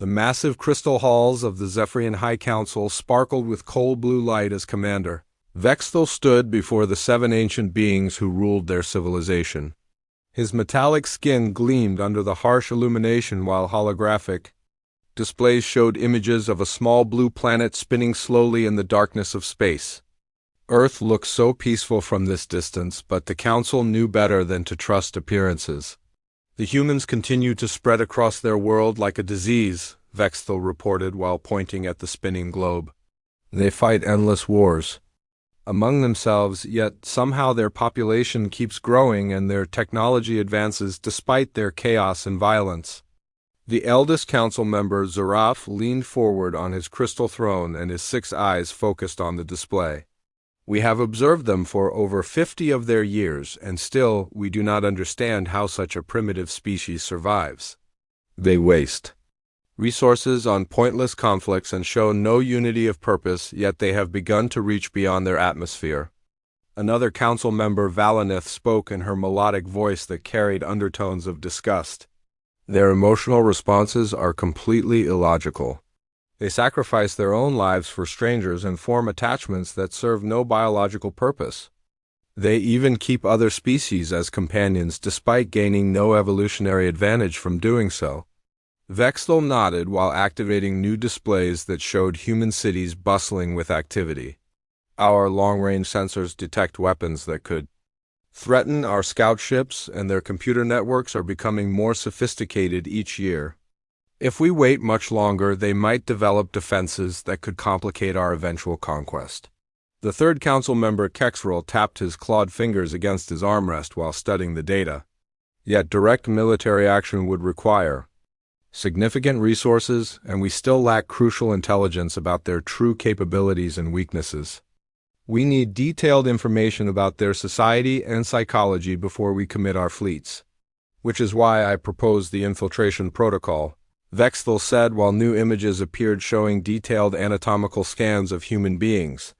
The massive crystal halls of the Zephyrian High Council sparkled with cold blue light as commander. Vexthel stood before the 7 ancient beings who ruled their civilization. His metallic skin gleamed under the harsh illumination while holographic displays showed images of a small blue planet spinning slowly in the darkness of space. Earth looked so peaceful from this distance, but the Council knew better than to trust appearances. The humans continue to spread across their world like a disease, Vexthel reported while pointing at the spinning globe. They fight endless wars among themselves, yet somehow their population keeps growing and their technology advances despite their chaos and violence. The eldest council member, Zaraf, leaned forward on his crystal throne and his 6 eyes focused on the display. We have observed them for over 50 of their years, and still we do not understand how such a primitive species survives. They waste resources on pointless conflicts and show no unity of purpose, yet they have begun to reach beyond their atmosphere. Another council member, Valinith, spoke in her melodic voice that carried undertones of disgust. Their emotional responses are completely illogical. They sacrifice their own lives for strangers and form attachments that serve no biological purpose. They even keep other species as companions despite gaining no evolutionary advantage from doing so. Vexthel nodded while activating new displays that showed human cities bustling with activity. Our long-range sensors detect weapons that could threaten our scout ships, and their computer networks are becoming more sophisticated each year. If we wait much longer, they might develop defenses that could complicate our eventual conquest. The 3rd council member, Kexrel, tapped his clawed fingers against his armrest while studying the data. Yet direct military action would require significant resources, and we still lack crucial intelligence about their true capabilities and weaknesses. We need detailed information about their society and psychology before we commit our fleets. Which is why I proposed the infiltration protocol, Vexthel said while new images appeared showing detailed anatomical scans of human beings.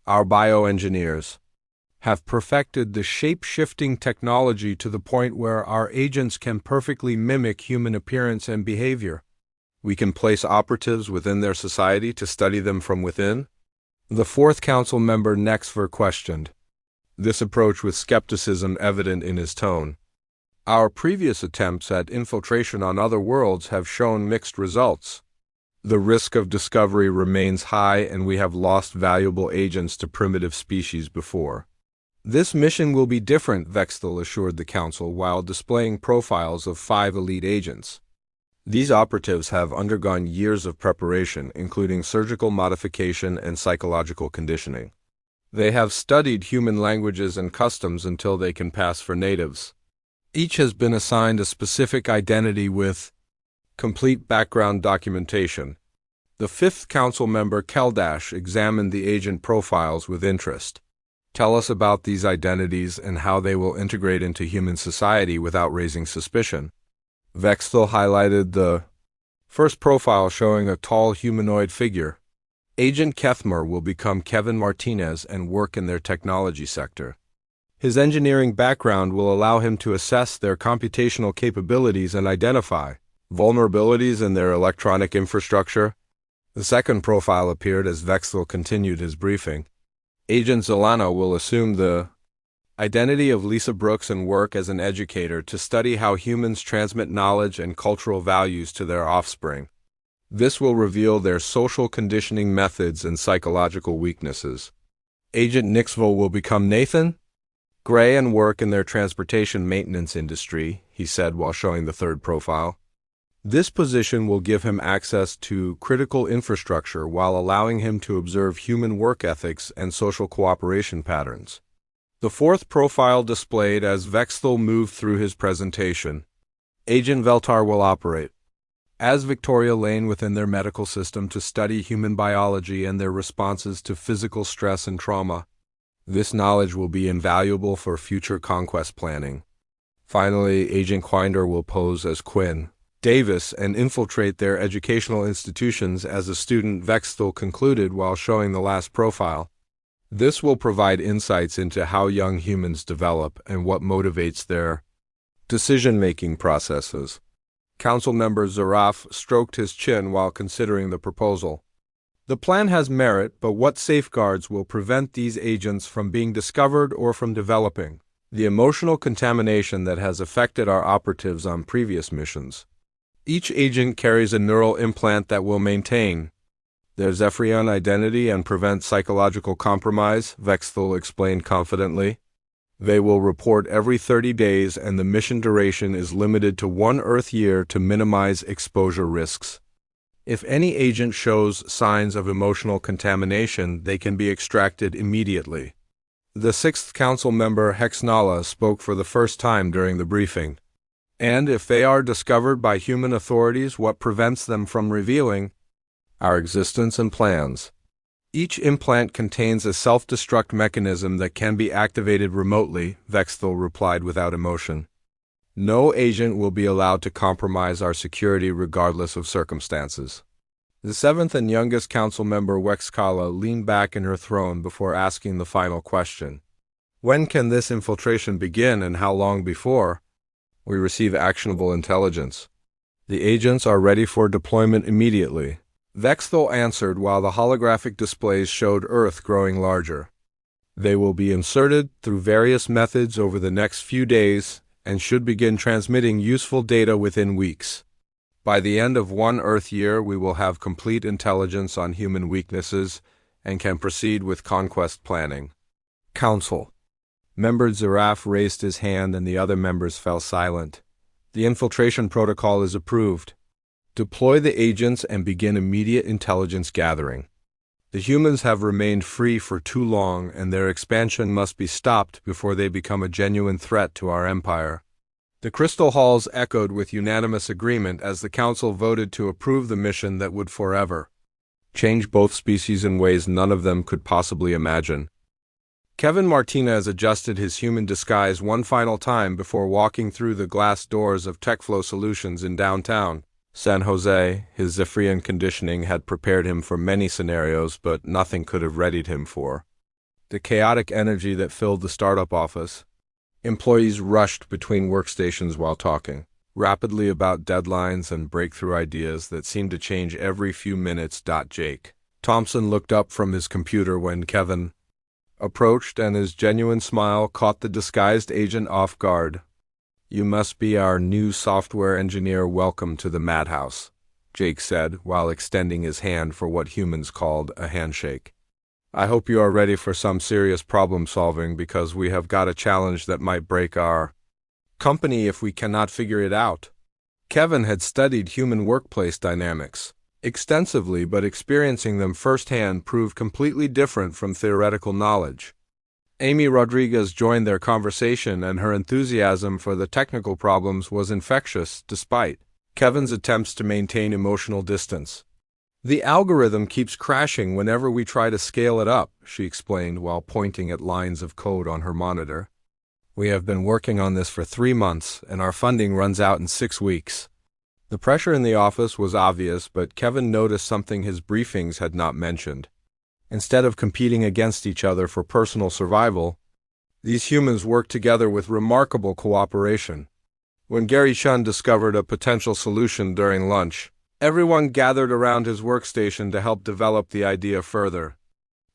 Our bioengineers have perfected the shape-shifting technology to the point where our agents can perfectly mimic human appearance and behavior. We can place operatives within their society to study them from within. The 4th council member, Nexver, questioned this approach with skepticism evident in his tone. Our previous attempts at infiltration on other worlds have shown mixed results. The risk of discovery remains high, and we have lost valuable agents to primitive species before. This mission will be different, Vexthel assured the Council while displaying profiles of 5 elite agents. These operatives have undergone years of preparation, including surgical modification and psychological conditioning. They have studied human languages and customs until they can pass for natives. Each has been assigned a specific identity with complete background documentation. The 5th council member, Keldash, examined the agent profiles with interest. Tell us about these identities and how they will integrate into human society without raising suspicion. Vexthel highlighted the first profile showing a tall humanoid figure. Agent Kethmer will become Kevin Martinez and work in their technology sector. His engineering background will allow him to assess their computational capabilities and identify vulnerabilities in their electronic infrastructure. The second profile appeared as Vexthel continued his briefing. Agent Zelano will assume the identity of Lisa Brooks and work as an educator to study how humans transmit knowledge and cultural values to their offspring. This will reveal their social conditioning methods and psychological weaknesses. Agent Nixville will become Nathan Gray and work in their transportation maintenance industry, he said while showing the 3rd profile. This position will give him access to critical infrastructure while allowing him to observe human work ethics and social cooperation patterns. The 4th profile displayed as Vexthel moved through his presentation. Agent Veltar will operate as Victoria Lane within their medical system to study human biology and their responses to physical stress and trauma. This knowledge will be invaluable for future conquest planning. Finally, Agent Quinder will pose as Quinn Davis and infiltrate their educational institutions as a student, Vexthel concluded while showing the last profile. This will provide insights into how young humans develop and what motivates their decision-making processes. Council member Zaraf stroked his chin while considering the proposal. The plan has merit, but what safeguards will prevent these agents from being discovered or from developing the emotional contamination that has affected our operatives on previous missions? Each agent carries a neural implant that will maintain their Zephyrian identity and prevent psychological compromise, Vexthal explained confidently. They will report every 30 days, and the mission duration is limited to 1 Earth year to minimize exposure risks. If any agent shows signs of emotional contamination, they can be extracted immediately. The 6th Council member Hexnala spoke for the first time during the briefing. And if they are discovered by human authorities, what prevents them from revealing our existence and plans? Each implant contains a self-destruct mechanism that can be activated remotely, Vexthal replied without emotion. No agent will be allowed to compromise our security regardless of circumstances. The 7th and youngest council member Wexkala leaned back in her throne before asking the final question. When can this infiltration begin, and how long before we receive actionable intelligence? The agents are ready for deployment immediately, Vexthal answered while the holographic displays showed Earth growing larger. They will be inserted through various methods over the next few days and should begin transmitting useful data within weeks. By the end of 1 Earth year, we will have complete intelligence on human weaknesses and can proceed with conquest planning. Council. Member Zaraf raised his hand and the other members fell silent. The infiltration protocol is approved. Deploy the agents and begin immediate intelligence gathering. The humans have remained free for too long, and their expansion must be stopped before they become a genuine threat to our empire. The crystal halls echoed with unanimous agreement as the council voted to approve the mission that would forever change both species in ways none of them could possibly imagine. Kevin Martinez adjusted his human disguise one final time before walking through the glass doors of TechFlow Solutions in downtown San Jose. His Zephyrian conditioning had prepared him for many scenarios, but nothing could have readied him for the chaotic energy that filled the startup office. Employees rushed between workstations while talking rapidly about deadlines and breakthrough ideas that seemed to change every few minutes. Jake Thompson looked up from his computer when Kevin approached, and his genuine smile caught the disguised agent off guard. "You must be our new software engineer. Welcome to the madhouse," Jake said, while extending his hand for what humans called a handshake. "I hope you are ready for some serious problem solving, because we have got a challenge that might break our company if we cannot figure it out." Kevin had studied human workplace dynamics extensively, but experiencing them firsthand proved completely different from theoretical knowledge. Amy Rodriguez joined their conversation, and her enthusiasm for the technical problems was infectious, despite Kevin's attempts to maintain emotional distance. "The algorithm keeps crashing whenever we try to scale it up," she explained while pointing at lines of code on her monitor. "We have been working on this for 3 months, and our funding runs out in 6 weeks. The pressure in the office was obvious, but Kevin noticed something his briefings had not mentioned. Instead of competing against each other for personal survival, these humans worked together with remarkable cooperation. When Gary Shun discovered a potential solution during lunch, everyone gathered around his workstation to help develop the idea further.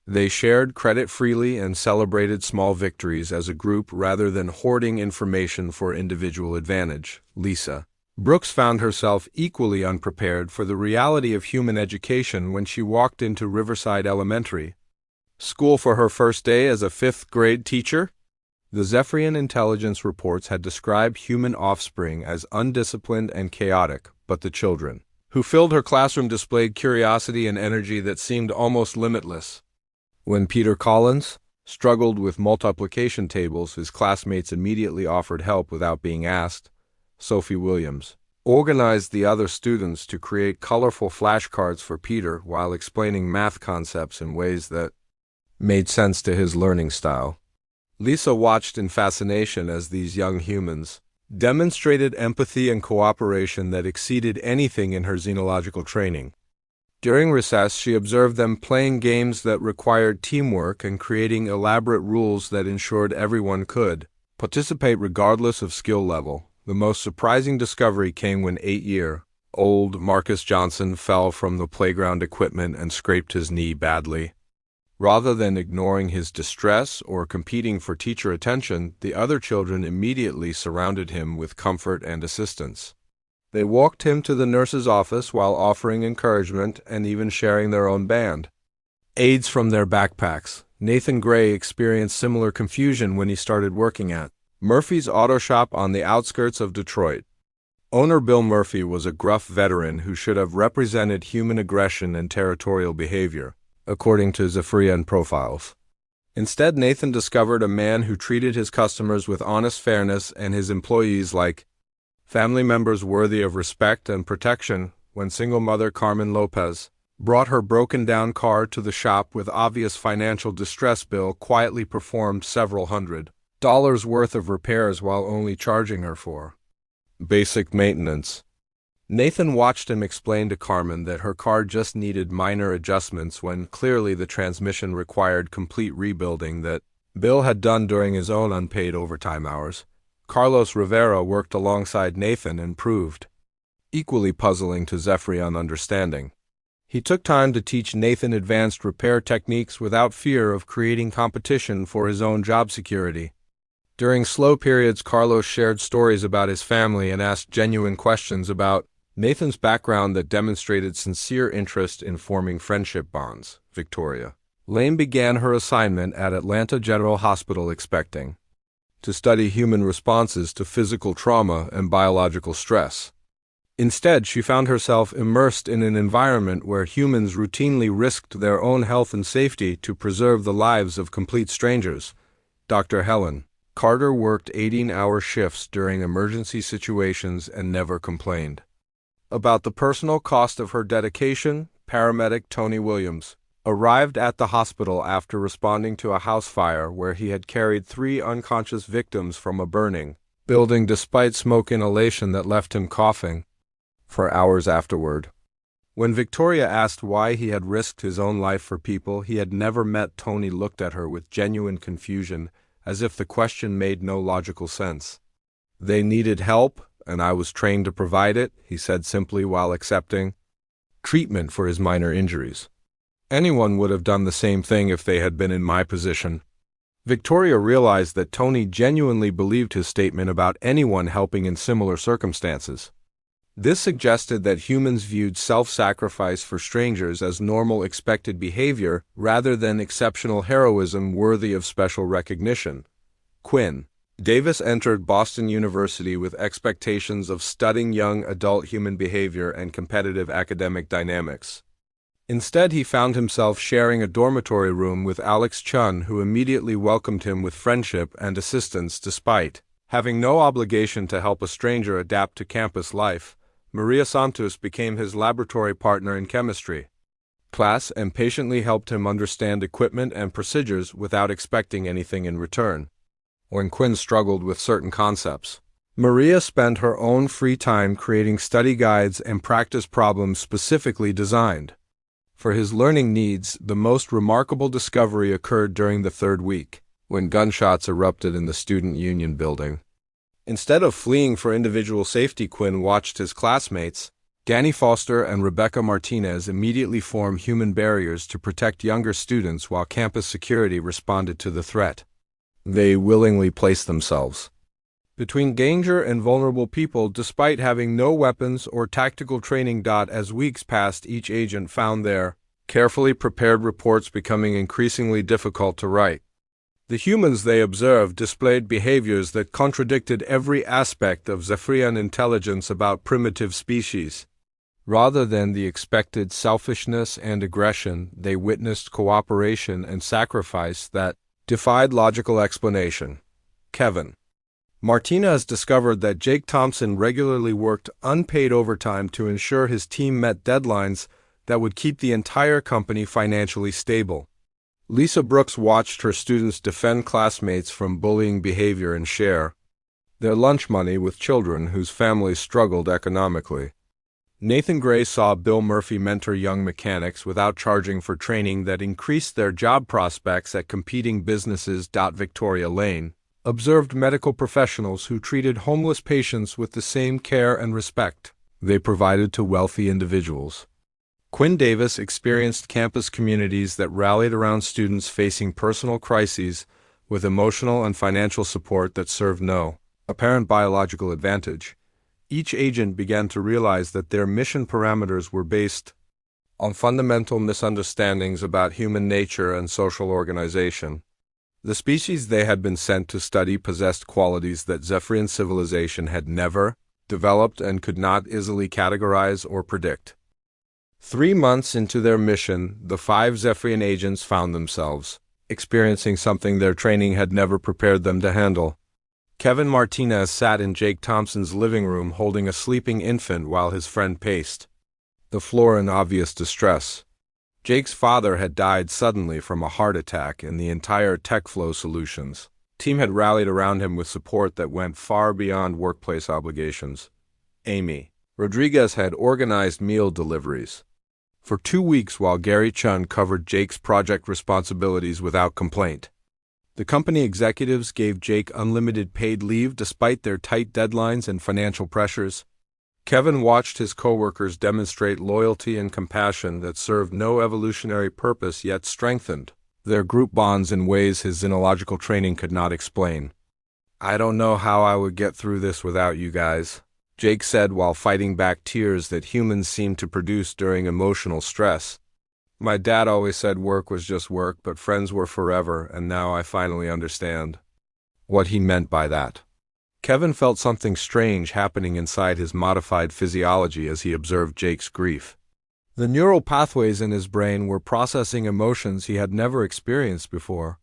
They shared credit freely and celebrated small victories as a group rather than hoarding information for individual advantage. Lisa Brooks found herself equally unprepared for the reality of human education when she walked into Riverside Elementary School for her first day as a 5th-grade teacher. The Zephyrian intelligence reports had described human offspring as undisciplined and chaotic, but the children who filled her classroom displayed curiosity and energy that seemed almost limitless. When Peter Collins struggled with multiplication tables, his classmates immediately offered help without being asked. Sophie Williams organized the other students to create colorful flashcards for Peter while explaining math concepts in ways that made sense to his learning style. Lisa watched in fascination as these young humans demonstrated empathy and cooperation that exceeded anything in her xenological training. During recess, she observed them playing games that required teamwork and creating elaborate rules that ensured everyone could participate regardless of skill level. The most surprising discovery came when 8-year-old Marcus Johnson fell from the playground equipment and scraped his knee badly. Rather than ignoring his distress or competing for teacher attention, the other children immediately surrounded him with comfort and assistance. They walked him to the nurse's office while offering encouragement and even sharing their own band aids from their backpacks. Nathan Gray experienced similar confusion when he started working at Murphy's Auto Shop on the outskirts of Detroit. Owner Bill Murphy was a gruff veteran who should have represented human aggression and territorial behavior, according to Zephyrian profiles. Instead, Nathan discovered a man who treated his customers with honest fairness and his employees like family members worthy of respect and protection. When single mother Carmen Lopez brought her broken-down car to the shop with obvious financial distress, Bill quietly performed several $100s worth of repairs while only charging her for basic maintenance. Nathan watched him explain to Carmen that her car just needed minor adjustments when clearly the transmission required complete rebuilding that Bill had done during his own unpaid overtime hours. Carlos Rivera worked alongside Nathan and proved equally puzzling to Zephyrian understanding. He took time to teach Nathan advanced repair techniques without fear of creating competition for his own job security. During slow periods, Carlos shared stories about his family and asked genuine questions about Nathan's background that demonstrated sincere interest in forming friendship bonds. Victoria Lane began her assignment at Atlanta General Hospital expecting to study human responses to physical trauma and biological stress. Instead, she found herself immersed in an environment where humans routinely risked their own health and safety to preserve the lives of complete strangers. Dr. Helen Carter worked 18-hour shifts during emergency situations and never complained about the personal cost of her dedication. Paramedic Tony Williams arrived at the hospital after responding to a house fire where he had carried 3 unconscious victims from a burning building despite smoke inhalation that left him coughing for hours afterward. When Victoria asked why he had risked his own life for people he had never met, Tony looked at her with genuine confusion, as if the question made no logical sense. "They needed help, and I was trained to provide it," he said simply while accepting treatment for his minor injuries. "Anyone would have done the same thing if they had been in my position." Victoria realized that Tony genuinely believed his statement about anyone helping in similar circumstances. This suggested that humans viewed self-sacrifice for strangers as normal expected behavior rather than exceptional heroism worthy of special recognition. Quinn Davis entered Boston University with expectations of studying young adult human behavior and competitive academic dynamics. Instead, he found himself sharing a dormitory room with Alex Chun, who immediately welcomed him with friendship and assistance despite having no obligation to help a stranger adapt to campus life. Maria Santos became his laboratory partner in chemistry class and patiently helped him understand equipment and procedures without expecting anything in return. When Quinn struggled with certain concepts, Maria spent her own free time creating study guides and practice problems specifically designed for his learning needs. The most remarkable discovery occurred during the 3rd week, when gunshots erupted in the Student Union building. Instead of fleeing for individual safety, Quinn watched his classmates, Danny Foster and Rebecca Martinez, immediately form human barriers to protect younger students while campus security responded to the threat. They willingly placed themselves between danger and vulnerable people despite having no weapons or tactical training. As weeks passed, each agent found their carefully prepared reports becoming increasingly difficult to write. The humans they observed displayed behaviors that contradicted every aspect of Zephyrian intelligence about primitive species. Rather than the expected selfishness and aggression, they witnessed cooperation and sacrifice that defied logical explanation. Kevin Martinez discovered that Jake Thompson regularly worked unpaid overtime to ensure his team met deadlines that would keep the entire company financially stable. Lisa Brooks watched her students defend classmates from bullying behavior and share their lunch money with children whose families struggled economically. Nathan Gray saw Bill Murphy mentor young mechanics without charging for training that increased their job prospects at competing businesses. Victoria Lane observed medical professionals who treated homeless patients with the same care and respect they provided to wealthy individuals. Quinn Davis experienced campus communities that rallied around students facing personal crises with emotional and financial support that served no apparent biological advantage. Each agent began to realize that their mission parameters were based on fundamental misunderstandings about human nature and social organization. The species they had been sent to study possessed qualities that Zephyrian civilization had never developed and could not easily categorize or predict. 3 months into their mission, the 5 Zephyrian agents found themselves experiencing something their training had never prepared them to handle. Kevin Martinez sat in Jake Thompson's living room holding a sleeping infant while his friend paced the floor in obvious distress. Jake's father had died suddenly from a heart attack, and the entire TechFlow Solutions team had rallied around him with support that went far beyond workplace obligations. Amy Rodriguez had organized meal deliveries for 2 weeks while Gary Chun covered Jake's project responsibilities without complaint. The company executives gave Jake unlimited paid leave despite their tight deadlines and financial pressures. Kevin watched his coworkers demonstrate loyalty and compassion that served no evolutionary purpose yet strengthened their group bonds in ways his xenological training could not explain. "I don't know how I would get through this without you guys," Jake said while fighting back tears that humans seemed to produce during emotional stress. "My dad always said work was just work, but friends were forever, and now I finally understand what he meant by that." Kevin felt something strange happening inside his modified physiology as he observed Jake's grief. The neural pathways in his brain were processing emotions he had never experienced before.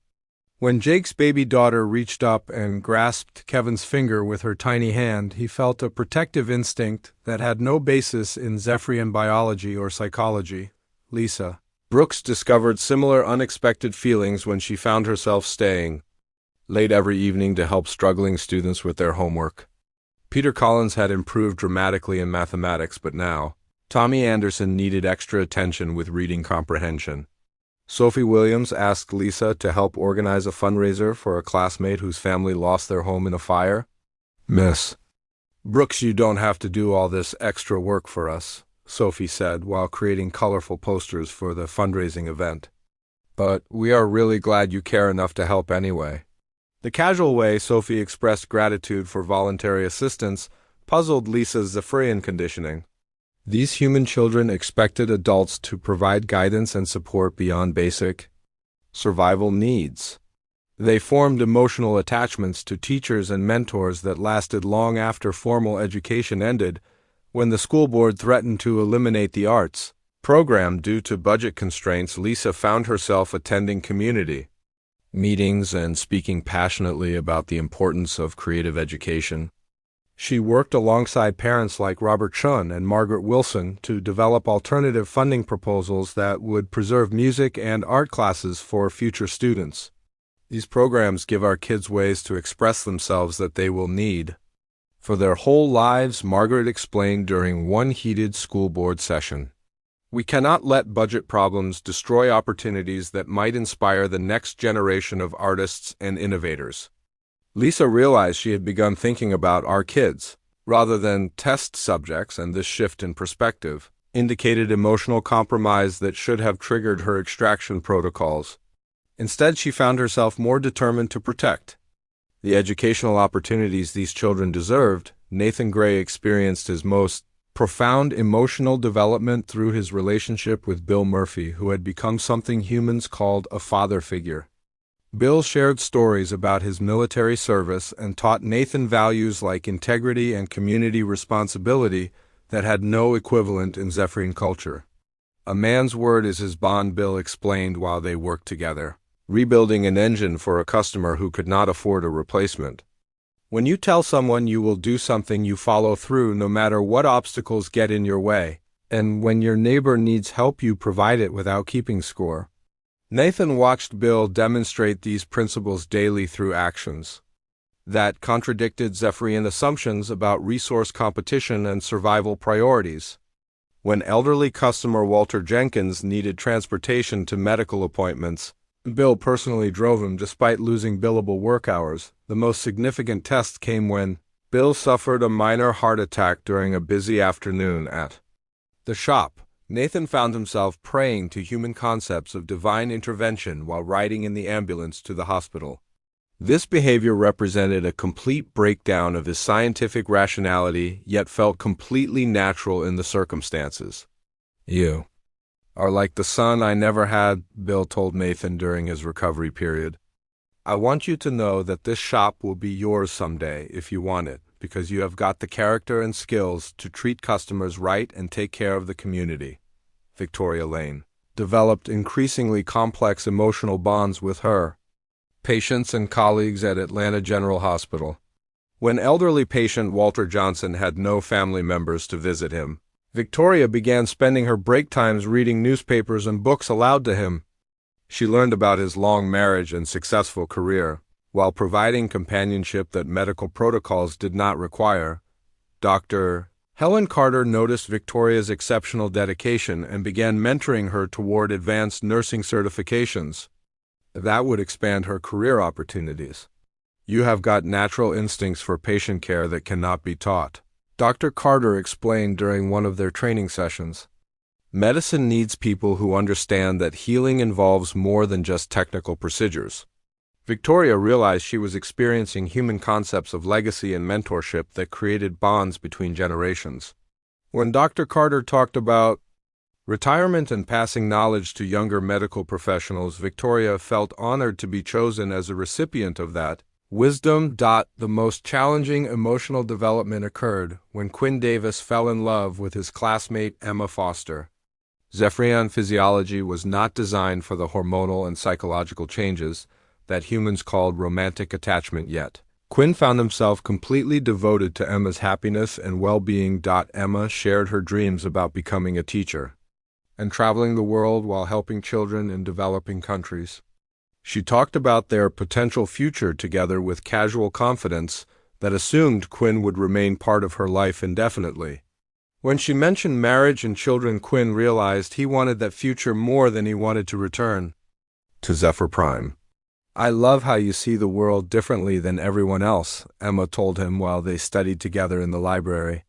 When Jake's baby daughter reached up and grasped Kevin's finger with her tiny hand, he felt a protective instinct that had no basis in Zephyrian biology or psychology. Lisa Brooks discovered similar unexpected feelings when she found herself staying late every evening to help struggling students with their homework. Peter Collins had improved dramatically in mathematics, but now Tommy Anderson needed extra attention with reading comprehension. Sophie Williams asked Lisa to help organize a fundraiser for a classmate whose family lost their home in a fire. "Miss Brooks, you don't have to do all this extra work for us," Sophie said while creating colorful posters for the fundraising event. "But we are really glad you care enough to help anyway." The casual way Sophie expressed gratitude for voluntary assistance puzzled Lisa's Zephyrian conditioning. These human children expected adults to provide guidance and support beyond basic survival needs. They formed emotional attachments to teachers and mentors that lasted long after formal education ended. When the school board threatened to eliminate the arts program due to budget constraints, Lisa found herself attending community meetings and speaking passionately about the importance of creative education. She worked alongside parents like Robert Chun and Margaret Wilson to develop alternative funding proposals that would preserve music and art classes for future students. These programs give our kids ways to express themselves that they will need for their whole lives, Margaret explained during one heated school board session. "We cannot let budget problems destroy opportunities that might inspire the next generation of artists and innovators." Lisa realized she had begun thinking about our kids rather than test subjects, and this shift in perspective indicated emotional compromise that should have triggered her extraction protocols. Instead, she found herself more determined to protect the educational opportunities these children deserved. Nathan Gray experienced his most profound emotional development through his relationship with Bill Murphy, who had become something humans called a father figure. Bill shared stories about his military service and taught Nathan values like integrity and community responsibility that had no equivalent in Zephyrian culture. "A man's word is his bond," Bill explained while they worked together, rebuilding an engine for a customer who could not afford a replacement. "When you tell someone you will do something, you follow through no matter what obstacles get in your way. And when your neighbor needs help, you provide it without keeping score." Nathan watched Bill demonstrate these principles daily through actions that contradicted Zephyrian assumptions about resource competition and survival priorities. When elderly customer Walter Jenkins needed transportation to medical appointments, Bill personally drove him despite losing billable work hours. The most significant test came when Bill suffered a minor heart attack during a busy afternoon at the shop. Nathan found himself praying to human concepts of divine intervention while riding in the ambulance to the hospital. This behavior represented a complete breakdown of his scientific rationality, yet felt completely natural in the circumstances. "You are like the son I never had," Bill told Nathan during his recovery period. "I want you to know that this shop will be yours someday if you want it, because you have got the character and skills to treat customers right and take care of the community." Victoria Lane developed increasingly complex emotional bonds with her patients and colleagues at Atlanta General Hospital. When elderly patient Walter Johnson had no family members to visit him, Victoria began spending her break times reading newspapers and books aloud to him. She learned about his long marriage and successful career, while providing companionship that medical protocols did not require. Dr. Helen Carter noticed Victoria's exceptional dedication and began mentoring her toward advanced nursing certifications. That would expand her career opportunities. "You have got natural instincts for patient care that cannot be taught," Dr. Carter explained during one of their training sessions. "Medicine needs people who understand that healing involves more than just technical procedures." Victoria realized she was experiencing human concepts of legacy and mentorship that created bonds between generations. When Dr. Carter talked about retirement and passing knowledge to younger medical professionals, Victoria felt honored to be chosen as a recipient of that wisdom. The most challenging emotional development occurred when Quinn Davis fell in love with his classmate Emma Foster. Zephyrian physiology was not designed for the hormonal and psychological changes that humans called romantic attachment yet. Quinn found himself completely devoted to Emma's happiness and well-being. Emma shared her dreams about becoming a teacher and traveling the world while helping children in developing countries. She talked about their potential future together with casual confidence that assumed Quinn would remain part of her life indefinitely. When she mentioned marriage and children, Quinn realized he wanted that future more than he wanted to return to Zephyr Prime. "I love how you see the world differently than everyone else," Emma told him while they studied together in the library.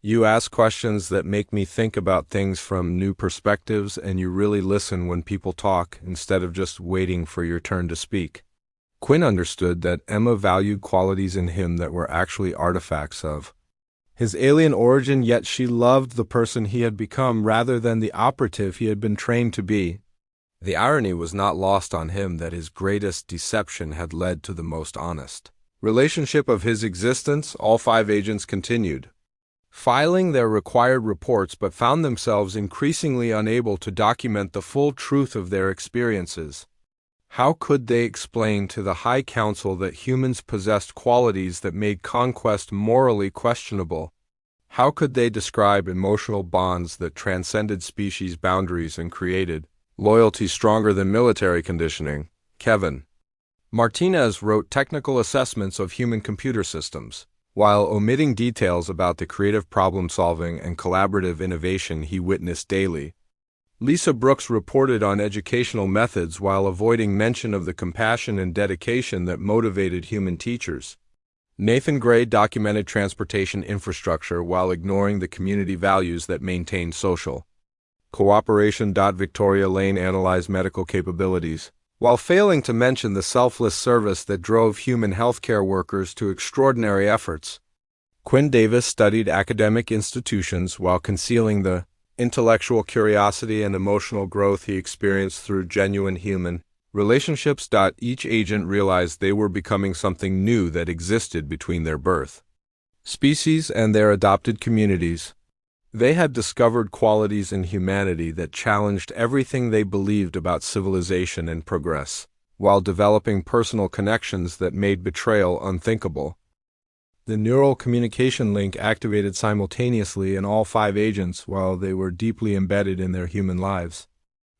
"You ask questions that make me think about things from new perspectives, and you really listen when people talk instead of just waiting for your turn to speak." Quinn understood that Emma valued qualities in him that were actually artifacts of his alien origin, yet she loved the person he had become rather than the operative he had been trained to be. The irony was not lost on him that his greatest deception had led to the most honest relationship of his existence. All 5 agents continued filing their required reports but found themselves increasingly unable to document the full truth of their experiences. How could they explain to the High Council that humans possessed qualities that made conquest morally questionable? How could they describe emotional bonds that transcended species boundaries and created loyalty stronger than military conditioning? Kevin Martinez wrote technical assessments of human computer systems, while omitting details about the creative problem-solving and collaborative innovation he witnessed daily. Lisa Brooks reported on educational methods while avoiding mention of the compassion and dedication that motivated human teachers. Nathan Gray documented transportation infrastructure while ignoring the community values that maintained social cooperation. Victoria Lane analyzed medical capabilities, while failing to mention the selfless service that drove human healthcare workers to extraordinary efforts. Quinn Davis studied academic institutions while concealing the intellectual curiosity and emotional growth he experienced through genuine human relationships. Each agent realized they were becoming something new that existed between their birth species and their adopted communities. They had discovered qualities in humanity that challenged everything they believed about civilization and progress, while developing personal connections that made betrayal unthinkable. The neural communication link activated simultaneously in all 5 agents while they were deeply embedded in their human lives.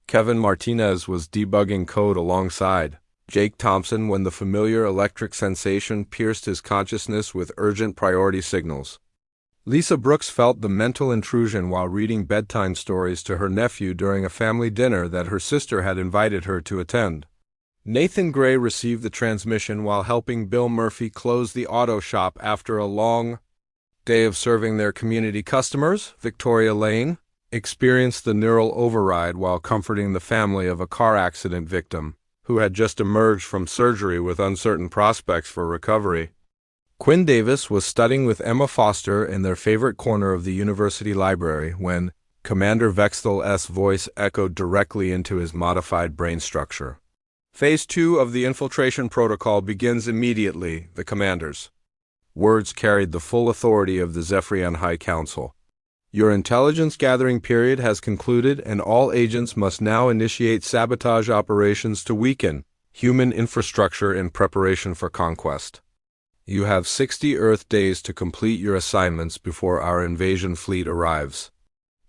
Kevin Martinez was debugging code alongside Jake Thompson when the familiar electric sensation pierced his consciousness with urgent priority signals. Lisa Brooks felt the mental intrusion while reading bedtime stories to her nephew during a family dinner that her sister had invited her to attend. Nathan Gray received the transmission while helping Bill Murphy close the auto shop after a long day of serving their community customers. Victoria Lane experienced the neural override while comforting the family of a car accident victim who had just emerged from surgery with uncertain prospects for recovery. Quinn Davis was studying with Emma Foster in their favorite corner of the university library when Commander Vexthal's voice echoed directly into his modified brain structure. Phase 2 of the infiltration protocol begins immediately, the commanders. Words carried the full authority of the Zephyrian High Council. Your intelligence gathering period has concluded and all agents must now initiate sabotage operations to weaken human infrastructure in preparation for conquest. You have 60 Earth days to complete your assignments before our invasion fleet arrives.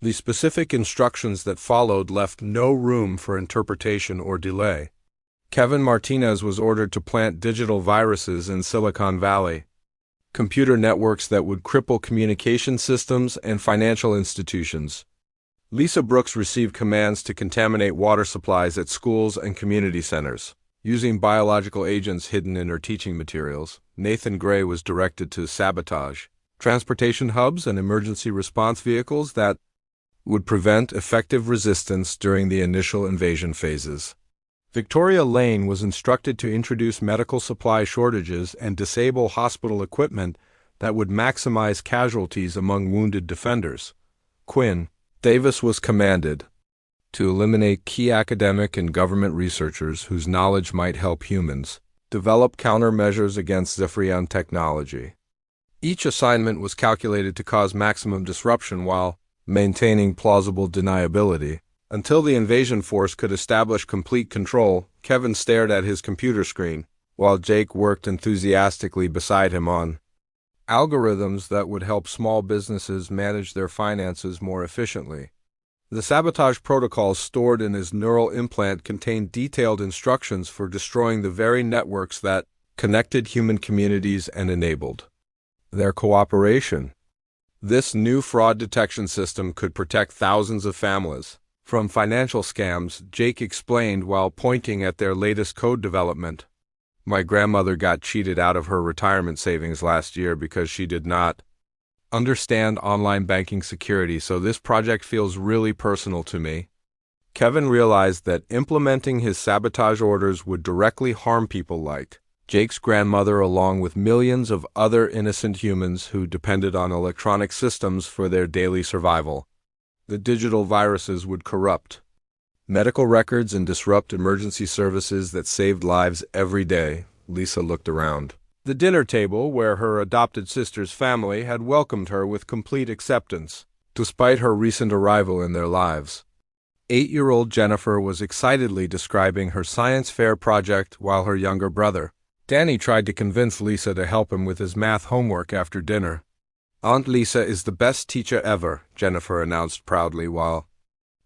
The specific instructions that followed left no room for interpretation or delay. Kevin Martinez was ordered to plant digital viruses in Silicon Valley, computer networks that would cripple communication systems and financial institutions. Lisa Brooks received commands to contaminate water supplies at schools and community centers. Using biological agents hidden in her teaching materials, Nathan Gray was directed to sabotage transportation hubs and emergency response vehicles that would prevent effective resistance during the initial invasion phases. Victoria Lane was instructed to introduce medical supply shortages and disable hospital equipment that would maximize casualties among wounded defenders. Quinn Davis was commanded to eliminate key academic and government researchers whose knowledge might help humans develop countermeasures against Zephyrian technology. Each assignment was calculated to cause maximum disruption while maintaining plausible deniability. Until the invasion force could establish complete control, Kevin stared at his computer screen, while Jake worked enthusiastically beside him on algorithms that would help small businesses manage their finances more efficiently. The sabotage protocols stored in his neural implant contained detailed instructions for destroying the very networks that connected human communities and enabled their cooperation. This new fraud detection system could protect thousands of families from financial scams, Jake explained while pointing at their latest code development. My grandmother got cheated out of her retirement savings last year because she did not understand online banking security, so this project feels really personal to me. Kevin realized that implementing his sabotage orders would directly harm people like Jake's grandmother along with millions of other innocent humans who depended on electronic systems for their daily survival. The digital viruses would corrupt medical records and disrupt emergency services that saved lives every day. Lisa looked around the dinner table where her adopted sister's family had welcomed her with complete acceptance, despite her recent arrival in their lives. 8-year-old Jennifer was excitedly describing her science fair project while her younger brother, Danny, tried to convince Lisa to help him with his math homework after dinner. Aunt Lisa is the best teacher ever, Jennifer announced proudly while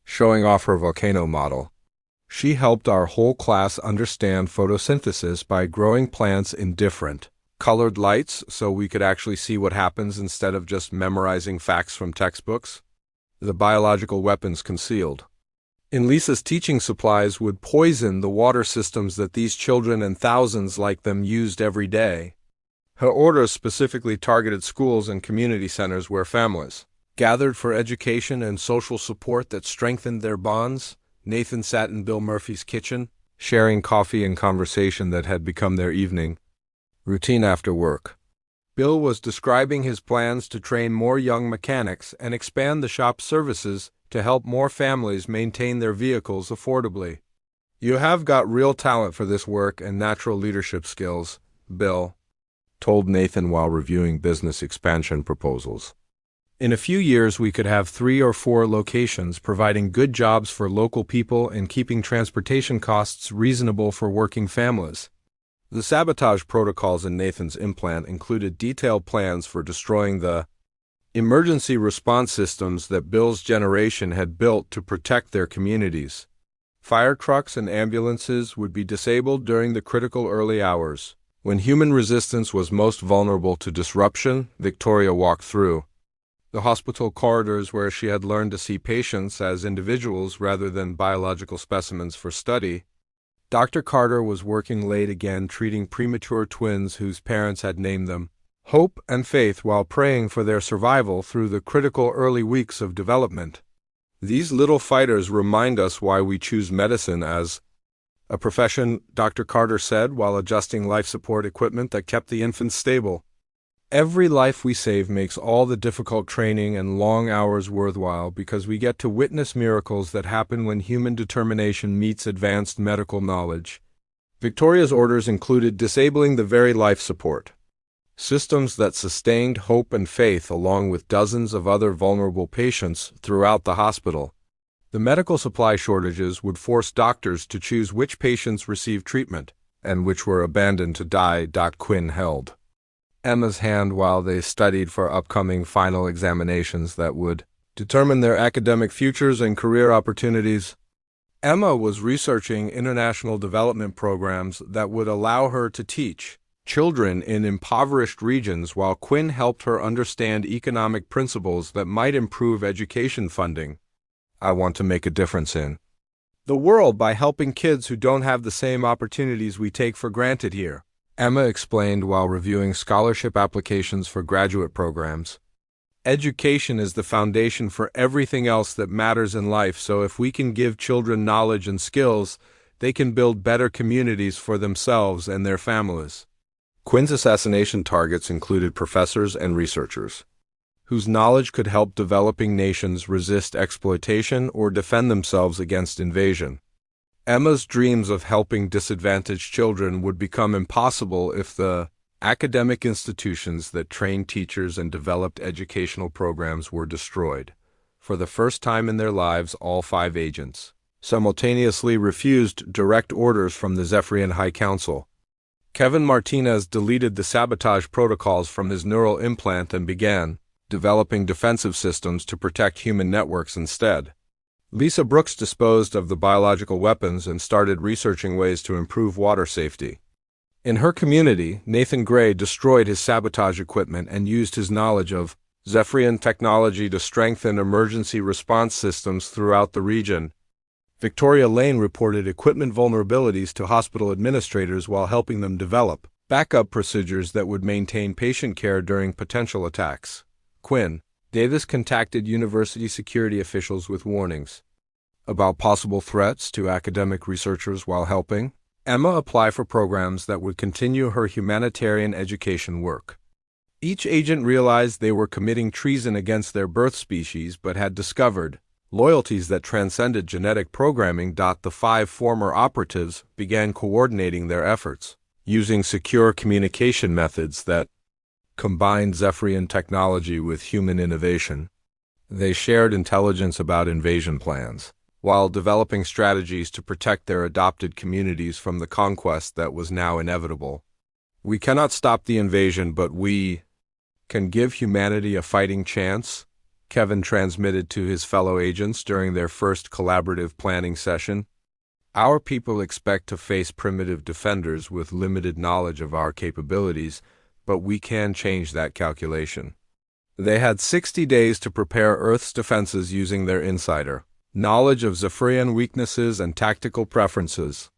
showing off her volcano model. She helped our whole class understand photosynthesis by growing plants in different colored lights so we could actually see what happens instead of just memorizing facts from textbooks. The biological weapons concealed in Lisa's teaching supplies would poison the water systems that these children and thousands like them used every day. Her orders specifically targeted schools and community centers where families gathered for education and social support that strengthened their bonds. Nathan sat in Bill Murphy's kitchen, sharing coffee and conversation that had become their evening routine after work. Bill was describing his plans to train more young mechanics and expand the shop's services to help more families maintain their vehicles affordably. You have got real talent for this work and natural leadership skills, Bill told Nathan while reviewing business expansion proposals. In a few years, we could have 3 or 4 locations providing good jobs for local people and keeping transportation costs reasonable for working families. The sabotage protocols in Nathan's implant included detailed plans for destroying the emergency response systems that Bill's generation had built to protect their communities. Fire trucks and ambulances would be disabled during the critical early hours, when human resistance was most vulnerable to disruption. Victoria walked through the hospital corridors where she had learned to see patients as individuals rather than biological specimens for study. Dr. Carter was working late again, treating premature twins whose parents had named them Hope and Faith while praying for their survival through the critical early weeks of development. These little fighters remind us why we choose medicine as a profession, Dr. Carter said while adjusting life support equipment that kept the infants stable. Every life we save makes all the difficult training and long hours worthwhile because we get to witness miracles that happen when human determination meets advanced medical knowledge. Victoria's orders included disabling the very life support systems that sustained Hope and Faith along with dozens of other vulnerable patients throughout the hospital. The medical supply shortages would force doctors to choose which patients received treatment and which were abandoned to die. Quinn held Emma's hand while they studied for upcoming final examinations that would determine their academic futures and career opportunities. Emma was researching international development programs that would allow her to teach children in impoverished regions while Quinn helped her understand economic principles that might improve education funding. I want to make a difference in the world by helping kids who don't have the same opportunities we take for granted here, Emma explained while reviewing scholarship applications for graduate programs. Education is the foundation for everything else that matters in life, so if we can give children knowledge and skills, they can build better communities for themselves and their families. Quinn's assassination targets included professors and researchers whose knowledge could help developing nations resist exploitation or defend themselves against invasion. Emma's dreams of helping disadvantaged children would become impossible if the academic institutions that trained teachers and developed educational programs were destroyed. For the first time in their lives, all 5 agents simultaneously refused direct orders from the Zephyrian High Council. Kevin Martinez deleted the sabotage protocols from his neural implant and began developing defensive systems to protect human networks instead. Lisa Brooks disposed of the biological weapons and started researching ways to improve water safety. In her community, Nathan Gray destroyed his sabotage equipment and used his knowledge of Zephyrian technology to strengthen emergency response systems throughout the region. Victoria Lane reported equipment vulnerabilities to hospital administrators while helping them develop backup procedures that would maintain patient care during potential attacks. Quinn Davis contacted university security officials with warnings about possible threats to academic researchers while helping Emma apply for programs that would continue her humanitarian education work. Each agent realized they were committing treason against their birth species but had discovered loyalties that transcended genetic programming. The 5 former operatives began coordinating their efforts, using secure communication methods that combined Zephyrian technology with human innovation. They shared intelligence about invasion plans, while developing strategies to protect their adopted communities from the conquest that was now inevitable. We cannot stop the invasion, but we can give humanity a fighting chance, Kevin transmitted to his fellow agents during their first collaborative planning session. Our people expect to face primitive defenders with limited knowledge of our capabilities, but we can change that calculation. They had 60 days to prepare Earth's defenses using their insider knowledge of Zephyrian weaknesses and tactical preferences.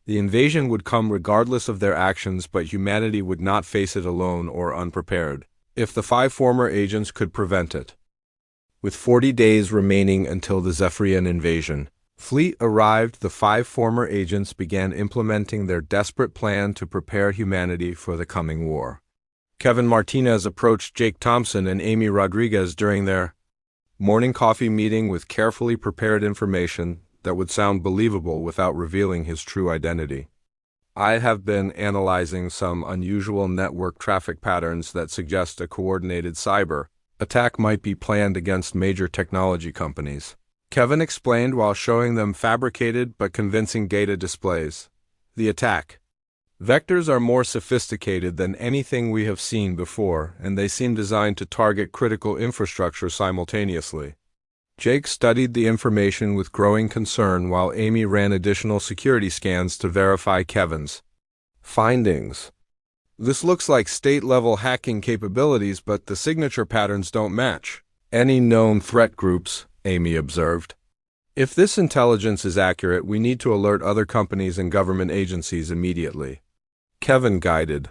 The invasion would come regardless of their actions, but humanity would not face it alone or unprepared, if the 5 former agents could prevent it. With 40 days remaining until the Zephyrian invasion fleet arrived, the 5 former agents began implementing their desperate plan to prepare humanity for the coming war. Kevin Martinez approached Jake Thompson and Amy Rodriguez during their morning coffee meeting with carefully prepared information that would sound believable without revealing his true identity. I have been analyzing some unusual network traffic patterns that suggest a coordinated cyber attack might be planned against major technology companies, Kevin explained while showing them fabricated but convincing data displays. The attack vectors are more sophisticated than anything we have seen before, and they seem designed to target critical infrastructure simultaneously. Jake studied the information with growing concern while Amy ran additional security scans to verify Kevin's findings. This looks like state-level hacking capabilities, but the signature patterns don't match any known threat groups, Amy observed. If this intelligence is accurate, we need to alert other companies and government agencies immediately. Kevin guided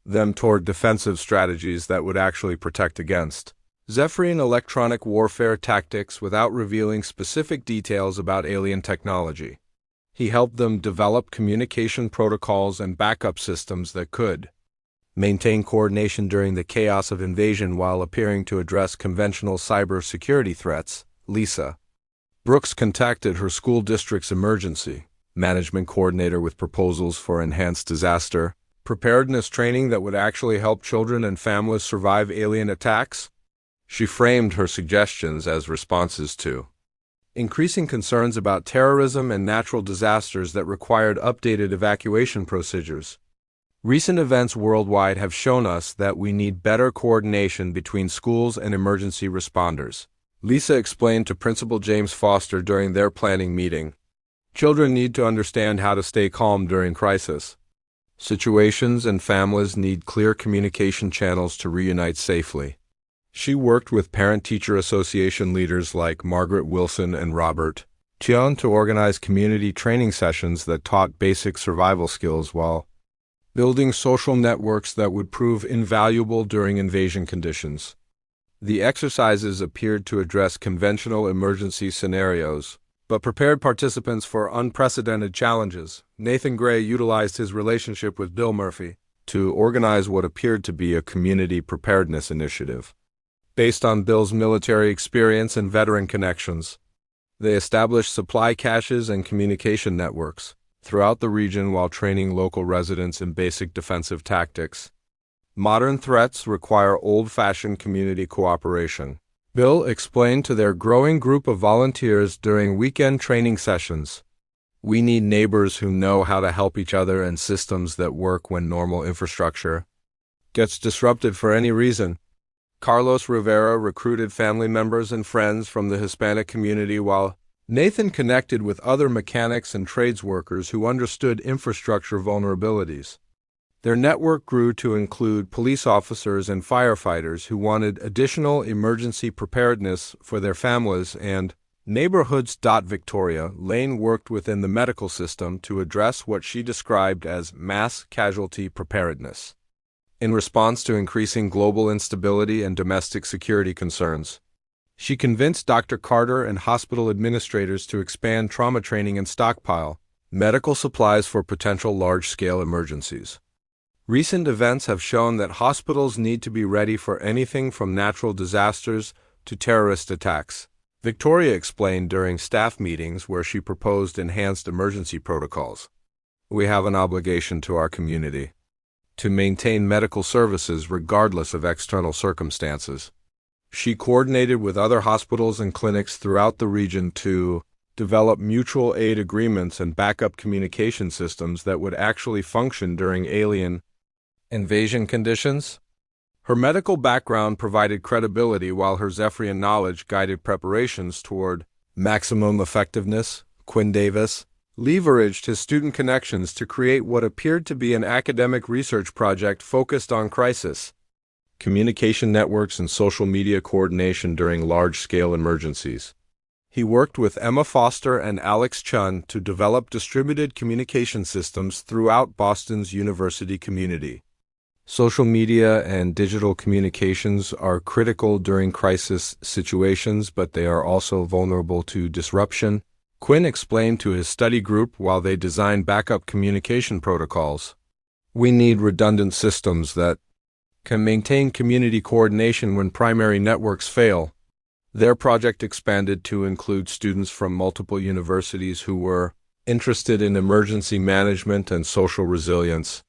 them toward defensive strategies that would actually protect against Zephyrian electronic warfare tactics without revealing specific details about alien technology. He helped them develop communication protocols and backup systems that could maintain coordination during the chaos of invasion while appearing to address conventional cybersecurity threats. Lisa Brooks contacted her school district's emergency management coordinator with proposals for enhanced disaster preparedness training that would actually help children and families survive alien attacks. She framed her suggestions as responses to increasing concerns about terrorism and natural disasters that required updated evacuation procedures. Recent events worldwide have shown us that we need better coordination between schools and emergency responders. Lisa explained to Principal James Foster during their planning meeting. Children need to understand how to stay calm during crisis situations, and families need clear communication channels to reunite safely. She worked with Parent-Teacher Association leaders like Margaret Wilson and Robert Chion to organize community training sessions that taught basic survival skills while building social networks that would prove invaluable during invasion conditions. The exercises appeared to address conventional emergency scenarios, but prepared participants for unprecedented challenges. Nathan Gray utilized his relationship with Bill Murphy to organize what appeared to be a community preparedness initiative. Based on Bill's military experience and veteran connections, they established supply caches and communication networks throughout the region while training local residents in basic defensive tactics. Modern threats require old-fashioned community cooperation. Bill explained to their growing group of volunteers during weekend training sessions. We need neighbors who know how to help each other and systems that work when normal infrastructure gets disrupted for any reason. Carlos Rivera recruited family members and friends from the Hispanic community while Nathan connected with other mechanics and trades workers who understood infrastructure vulnerabilities. Their network grew to include police officers and firefighters who wanted additional emergency preparedness for their families, and Neighborhoods. Victoria Lane worked within the medical system to address what she described as mass casualty preparedness. In response to increasing global instability and domestic security concerns, she convinced Dr. Carter and hospital administrators to expand trauma training and stockpile medical supplies for potential large-scale emergencies. Recent events have shown that hospitals need to be ready for anything from natural disasters to terrorist attacks. Victoria explained during staff meetings where she proposed enhanced emergency protocols. We have an obligation to our community to maintain medical services regardless of external circumstances. She coordinated with other hospitals and clinics throughout the region to develop mutual aid agreements and backup communication systems that would actually function during alien invasion conditions. Her medical background provided credibility while her Zephyrian knowledge guided preparations toward maximum effectiveness. Quinn Davis leveraged his student connections to create what appeared to be an academic research project focused on crisis communication networks and social media coordination during large-scale emergencies. He worked with Emma Foster and Alex Chun to develop distributed communication systems throughout Boston's university community. Social media and digital communications are critical during crisis situations, but they are also vulnerable to disruption. Quinn explained to his study group while they designed backup communication protocols. We need redundant systems that can maintain community coordination when primary networks fail. Their project expanded to include students from multiple universities who were interested in emergency management and social resilience.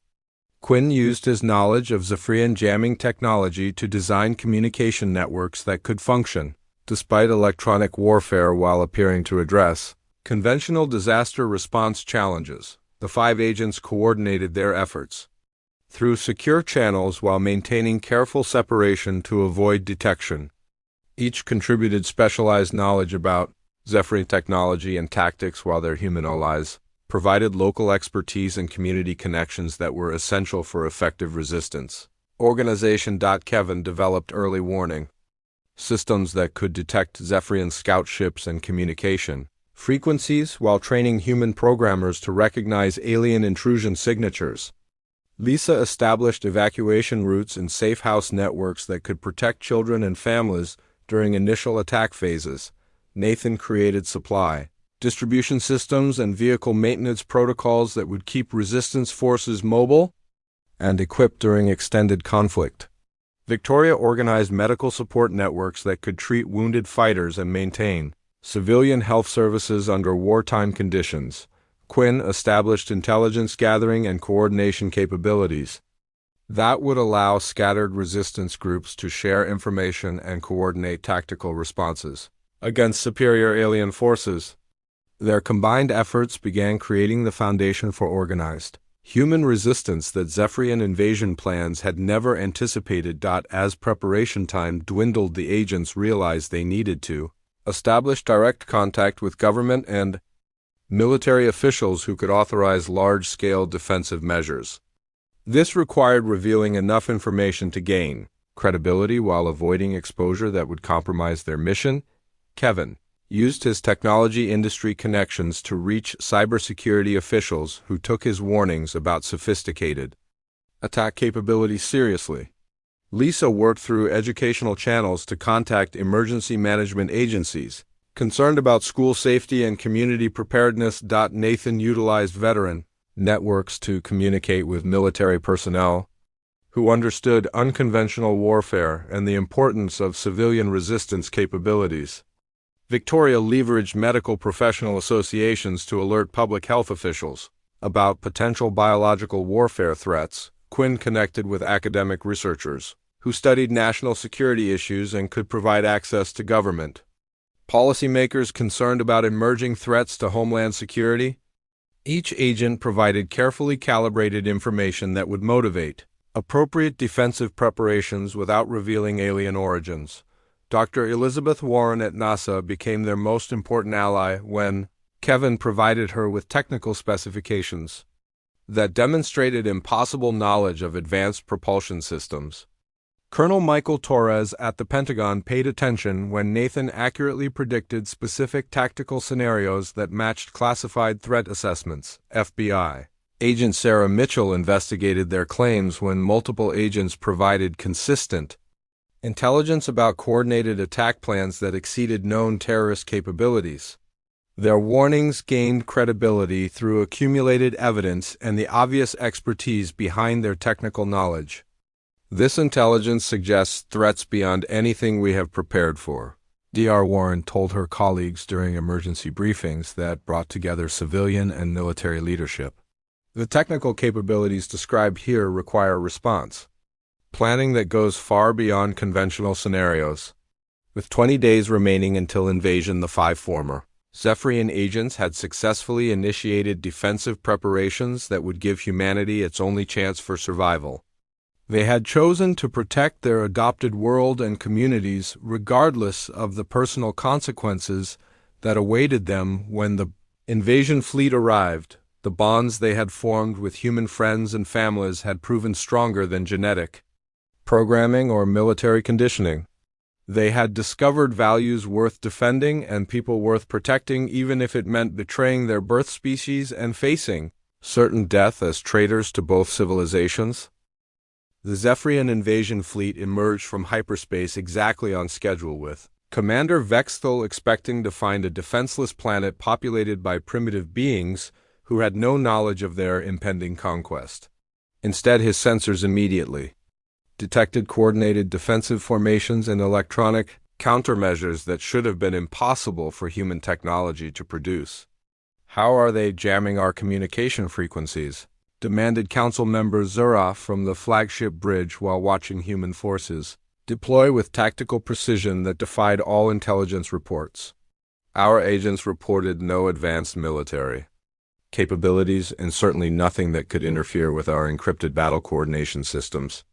Quinn used his knowledge of Zephyrian jamming technology to design communication networks that could function, despite electronic warfare, while appearing to address conventional disaster response challenges. The 5 agents coordinated their efforts through secure channels while maintaining careful separation to avoid detection. Each contributed specialized knowledge about Zephyrian technology and tactics, while their human allies provided local expertise and community connections that were essential for effective resistance. Organization. Kevin developed early warning systems that could detect Zephyrian scout ships and communication frequencies while training human programmers to recognize alien intrusion signatures. Lisa established evacuation routes and safe house networks that could protect children and families during initial attack phases. Nathan created supply, distribution systems, and vehicle maintenance protocols that would keep resistance forces mobile and equipped during extended conflict. Victoria organized medical support networks that could treat wounded fighters and maintain civilian health services under wartime conditions. Quinn established intelligence gathering and coordination capabilities that would allow scattered resistance groups to share information and coordinate tactical responses against superior alien forces. Their combined efforts began creating the foundation for organized human resistance that Zephyrian invasion plans had never anticipated. As preparation time dwindled, the agents realized they needed to establish direct contact with government and military officials who could authorize large-scale defensive measures. This required revealing enough information to gain credibility while avoiding exposure that would compromise their mission. Kevin used his technology industry connections to reach cybersecurity officials who took his warnings about sophisticated attack capabilities seriously. Lisa worked through educational channels to contact emergency management agencies concerned about school safety and community preparedness. Nathan utilized veteran networks to communicate with military personnel who understood unconventional warfare and the importance of civilian resistance capabilities. Victoria leveraged medical professional associations to alert public health officials about potential biological warfare threats. Quinn connected with academic researchers who studied national security issues and could provide access to government policymakers concerned about emerging threats to homeland security. Each agent provided carefully calibrated information that would motivate appropriate defensive preparations without revealing alien origins. Dr. Elizabeth Warren at NASA became their most important ally when Kevin provided her with technical specifications that demonstrated impossible knowledge of advanced propulsion systems. Colonel Michael Torres at the Pentagon paid attention when Nathan accurately predicted specific tactical scenarios that matched classified threat assessments. FBI Agent Sarah Mitchell investigated their claims when multiple agents provided consistent intelligence about coordinated attack plans that exceeded known terrorist capabilities. Their warnings gained credibility through accumulated evidence and the obvious expertise behind their technical knowledge. This intelligence suggests threats beyond anything we have prepared for, Dr. Warren told her colleagues during emergency briefings that brought together civilian and military leadership. The technical capabilities described here require response planning that goes far beyond conventional scenarios. With 20 days remaining until invasion, the 5 former Zephyrian agents had successfully initiated defensive preparations that would give humanity its only chance for survival. They had chosen to protect their adopted world and communities regardless of the personal consequences that awaited them when the invasion fleet arrived. The bonds they had formed with human friends and families had proven stronger than genetic programming or military conditioning. They had discovered values worth defending and people worth protecting, even if it meant betraying their birth species and facing certain death as traitors to both civilizations. The Zephyrian invasion fleet emerged from hyperspace exactly on schedule, with Commander Vexthal expecting to find a defenseless planet populated by primitive beings who had no knowledge of their impending conquest. Instead, his sensors immediately detected coordinated defensive formations and electronic countermeasures that should have been impossible for human technology to produce. "How are they jamming our communication frequencies?" demanded Council Member Zura from the flagship bridge while watching human forces deploy with tactical precision that defied all intelligence reports. Our agents reported no advanced military capabilities and certainly nothing that could interfere with our encrypted battle coordination systems.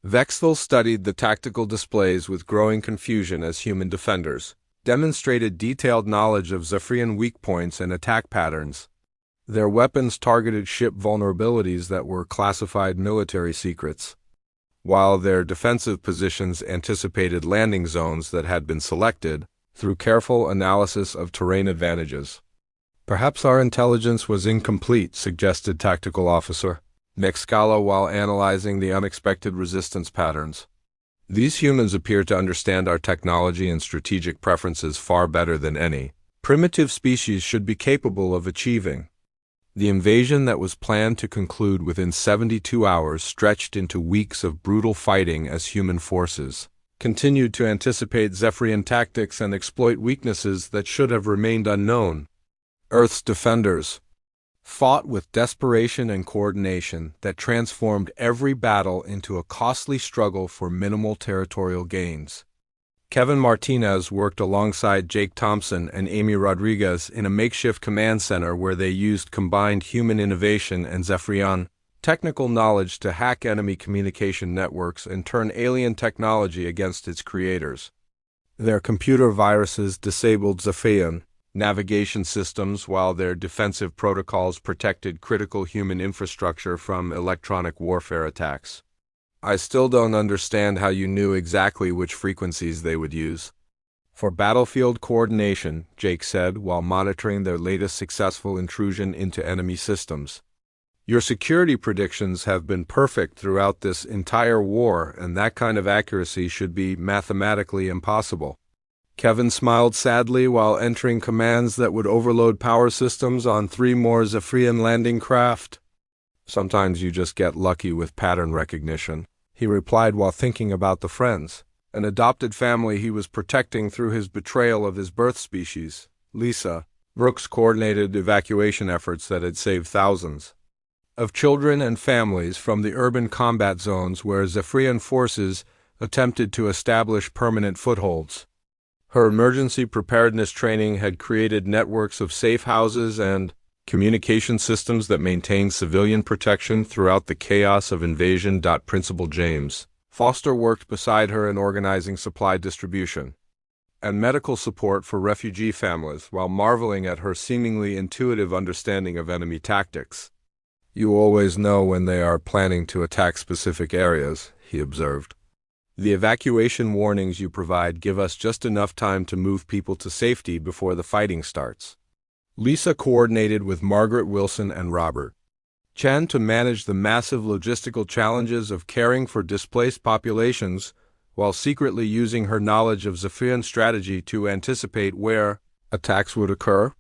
Vexthal studied the tactical displays with growing confusion as human defenders demonstrated detailed knowledge of Zephyrian weak points and attack patterns. Their weapons targeted ship vulnerabilities that were classified military secrets, while their defensive positions anticipated landing zones that had been selected through careful analysis of terrain advantages. Perhaps our intelligence was incomplete, suggested Tactical Officer Mexcala while analyzing the unexpected resistance patterns. These humans appear to understand our technology and strategic preferences far better than any primitive species should be capable of achieving. The invasion that was planned to conclude within 72 hours stretched into weeks of brutal fighting as human forces continued to anticipate Zephyrian tactics and exploit weaknesses that should have remained unknown. Earth's defenders fought with desperation and coordination that transformed every battle into a costly struggle for minimal territorial gains. Kevin Martinez worked alongside Jake Thompson and Amy Rodriguez in a makeshift command center where they used combined human innovation and Zephyrian technical knowledge to hack enemy communication networks and turn alien technology against its creators. Their computer viruses disabled Zephyrian navigation systems while their defensive protocols protected critical human infrastructure from electronic warfare attacks. I still don't understand how you knew exactly which frequencies they would use. For battlefield coordination, Jake said while monitoring their latest successful intrusion into enemy systems. Your security predictions have been perfect throughout this entire war, and that kind of accuracy should be mathematically impossible. Kevin smiled sadly while entering commands that would overload power systems on 3 more Zephyrian landing craft. Sometimes you just get lucky with pattern recognition, he replied while thinking about the friends, an adopted family he was protecting through his betrayal of his birth species, Lisa. Brooks coordinated evacuation efforts that had saved thousands of children and families from the urban combat zones where Zephyrian forces attempted to establish permanent footholds. Her emergency preparedness training had created networks of safe houses and communication systems that maintained civilian protection throughout the chaos of invasion. Principal James Foster worked beside her in organizing supply distribution and medical support for refugee families while marveling at her seemingly intuitive understanding of enemy tactics. You always know when they are planning to attack specific areas, he observed. The evacuation warnings you provide give us just enough time to move people to safety before the fighting starts. Lisa coordinated with Margaret Wilson and Robert Chen to manage the massive logistical challenges of caring for displaced populations while secretly using her knowledge of Zephyrian strategy to anticipate where attacks would occur.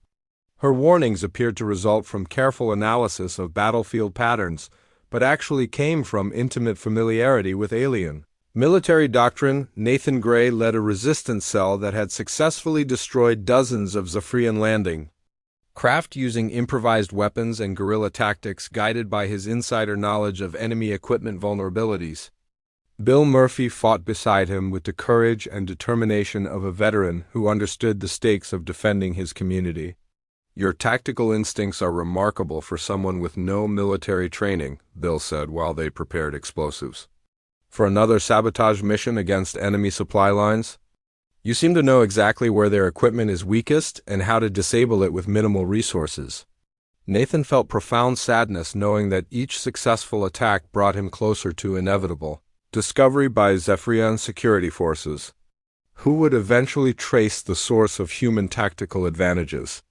Her warnings appeared to result from careful analysis of battlefield patterns, but actually came from intimate familiarity with alien military doctrine. Nathan Gray led a resistance cell that had successfully destroyed dozens of Zephyrian landing craft using improvised weapons and guerrilla tactics guided by his insider knowledge of enemy equipment vulnerabilities. Bill Murphy fought beside him with the courage and determination of a veteran who understood the stakes of defending his community. Your tactical instincts are remarkable for someone with no military training, Bill said while they prepared explosives for another sabotage mission against enemy supply lines. You seem to know exactly where their equipment is weakest and how to disable it with minimal resources. Nathan felt profound sadness knowing that each successful attack brought him closer to inevitable discovery by Zephyrian security forces, who would eventually trace the source of human tactical advantages.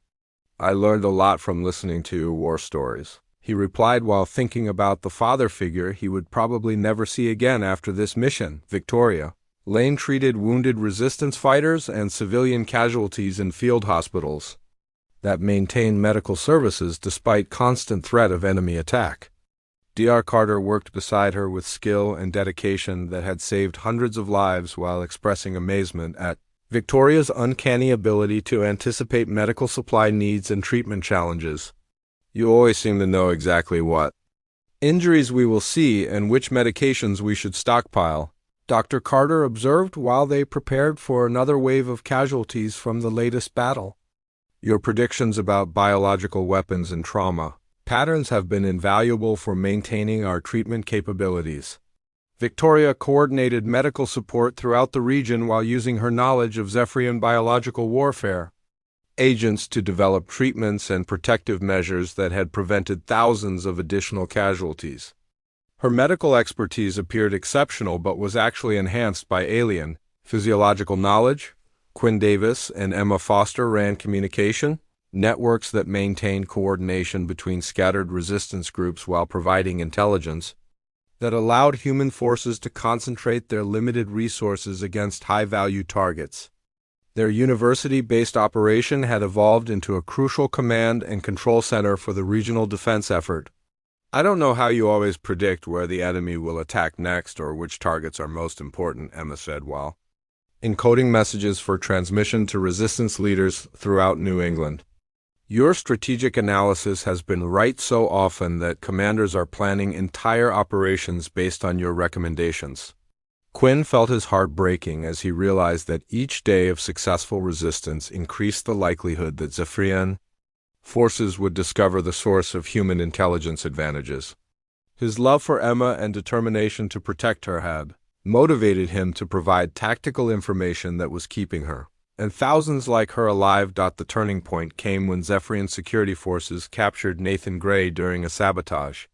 I learned a lot from listening to war stories, he replied while thinking about the father figure he would probably never see again after this mission, Victoria. Lane treated wounded resistance fighters and civilian casualties in field hospitals that maintained medical services despite constant threat of enemy attack. Dr. Carter worked beside her with skill and dedication that had saved hundreds of lives while expressing amazement at Victoria's uncanny ability to anticipate medical supply needs and treatment challenges. You always seem to know exactly what injuries we will see and which medications we should stockpile, Dr. Carter observed while they prepared for another wave of casualties from the latest battle. Your predictions about biological weapons and trauma patterns have been invaluable for maintaining our treatment capabilities. Victoria coordinated medical support throughout the region while using her knowledge of Zephyrian biological warfare agents to develop treatments and protective measures that had prevented thousands of additional casualties. Her medical expertise appeared exceptional but was actually enhanced by alien physiological knowledge, Quinn Davis and Emma Foster ran communication networks that maintained coordination between scattered resistance groups while providing intelligence that allowed human forces to concentrate their limited resources against high-value targets. Their university-based operation had evolved into a crucial command and control center for the regional defense effort. I don't know how you always predict where the enemy will attack next or which targets are most important, Emma said while encoding messages for transmission to resistance leaders throughout New England. Your strategic analysis has been right so often that commanders are planning entire operations based on your recommendations. Quinn felt his heart breaking as he realized that each day of successful resistance increased the likelihood that Zephyrian forces would discover the source of human intelligence advantages. His love for Emma and determination to protect her had motivated him to provide tactical information that was keeping her and thousands like her alive. The turning point came when Zephyrian security forces captured Nathan Gray during a sabotage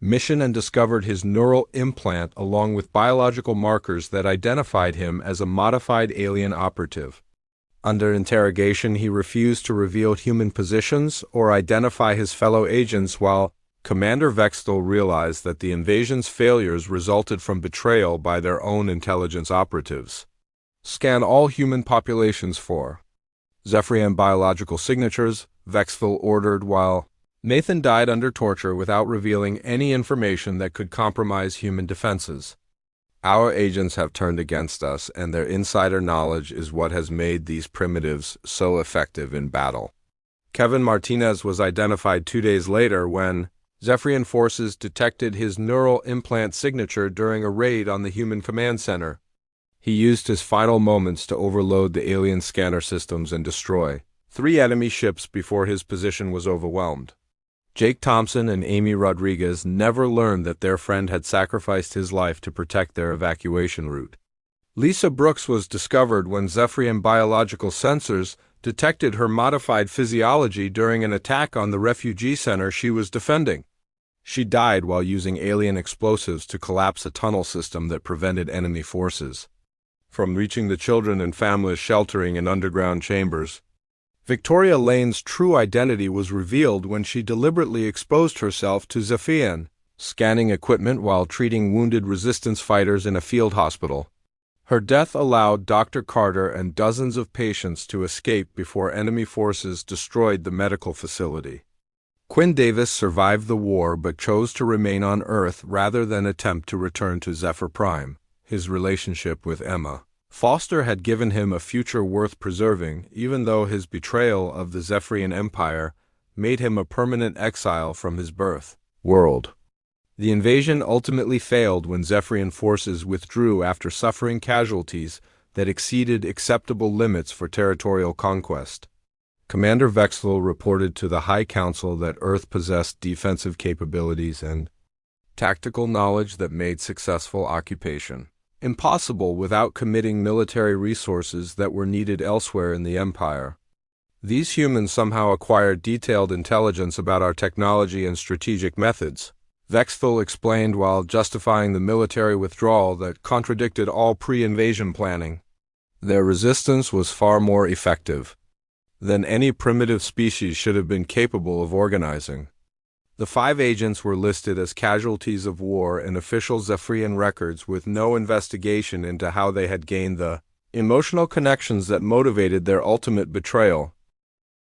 mission and discovered his neural implant along with biological markers that identified him as a modified alien operative. Under interrogation, he refused to reveal human positions or identify his fellow agents while Commander Vextel realized that the invasion's failures resulted from betrayal by their own intelligence operatives. Scan all human populations for Zephyrian biological signatures, Vextel ordered while Nathan died under torture without revealing any information that could compromise human defenses. Our agents have turned against us, and their insider knowledge is what has made these primitives so effective in battle. Kevin Martinez was identified 2 days later when Zephyrian forces detected his neural implant signature during a raid on the Human Command Center. He used his final moments to overload the alien scanner systems and destroy 3 enemy ships before his position was overwhelmed. Jake Thompson and Amy Rodriguez never learned that their friend had sacrificed his life to protect their evacuation route. Lisa Brooks was discovered when Zephyrian biological sensors detected her modified physiology during an attack on the refugee center she was defending. She died while using alien explosives to collapse a tunnel system that prevented enemy forces from reaching the children and families sheltering in underground chambers. Victoria Lane's true identity was revealed when she deliberately exposed herself to Zephyrian scanning equipment while treating wounded resistance fighters in a field hospital. Her death allowed Dr. Carter and dozens of patients to escape before enemy forces destroyed the medical facility. Quinn Davis survived the war but chose to remain on Earth rather than attempt to return to Zephyr Prime. His relationship with Emma Foster had given him a future worth preserving, even though his betrayal of the Zephyrian Empire made him a permanent exile from his birth world. The invasion ultimately failed when Zephyrian forces withdrew after suffering casualties that exceeded acceptable limits for territorial conquest. Commander Vexel reported to the High Council that Earth possessed defensive capabilities and tactical knowledge that made successful occupation impossible without committing military resources that were needed elsewhere in the Empire. These humans somehow acquired detailed intelligence about our technology and strategic methods, Vexel explained while justifying the military withdrawal that contradicted all pre-invasion planning. Their resistance was far more effective than any primitive species should have been capable of organizing. The 5 agents were listed as casualties of war in official Zephyrian records with no investigation into how they had gained the emotional connections that motivated their ultimate betrayal.